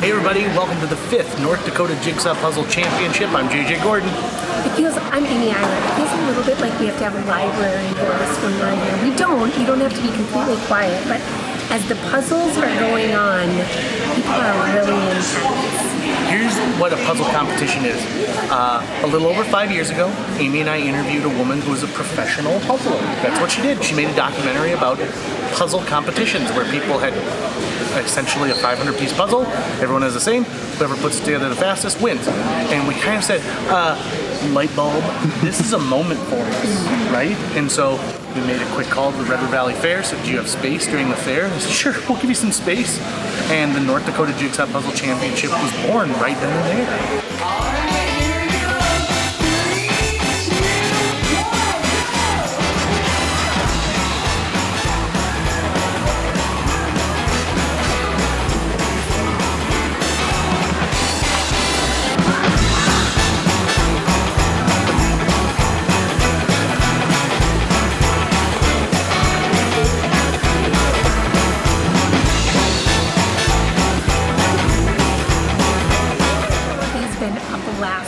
Hey everybody, welcome to the 5th North Dakota Jigsaw Puzzle Championship. I'm JJ Gordon. I'm Amy Island. It feels a little bit like we have to have a library for this when we're here. We don't. You don't have to be completely quiet, but as the puzzles are going on, people are really intense. Here's what a puzzle competition is. A little over 5 years ago, Amy and I interviewed a woman who was a professional puzzler. That's what she did. She made a documentary about puzzle competitions where people had essentially a 500-piece puzzle. Everyone has the same. Whoever puts it together the fastest wins. And we kind of said, light bulb, this is a moment for us, right? And so we made a quick call to the Redwood Valley Fair. Said, do you have space during the fair? I said, sure, we'll give you some space. And the North Dakota Jigsaw Puzzle Championship was born right then and there.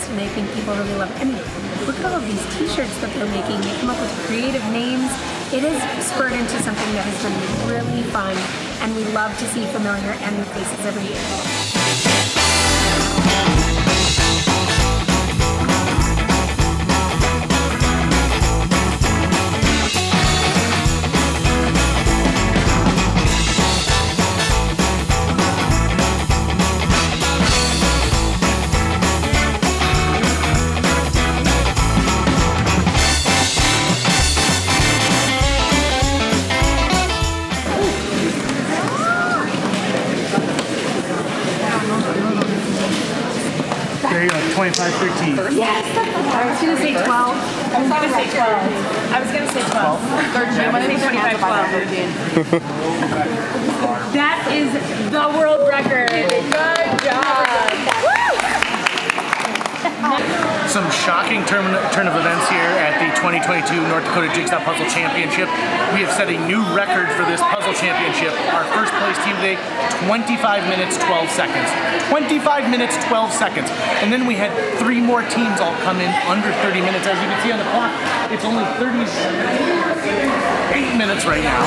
And I think people really love it. I mean, look at all of these t-shirts that they're making. They come up with creative names. It has spurred into something that has been really fun, and we love to see familiar and new faces every year. There you go, 25-13. Yes! I was going to say 12. I was going to say 12. I was going to say 12. 13. I think 25-12. That is the world record. Good job. Some shocking turn of events here at the 2022 North Dakota Jigsaw Puzzle Championship. We have set a new record for this puzzle championship. Our first place team today, 25 minutes, 12 seconds. 25 minutes, 12 seconds. And then we had 3 more teams all come in under 30 minutes. As you can see on the clock, it's only 38 minutes right now.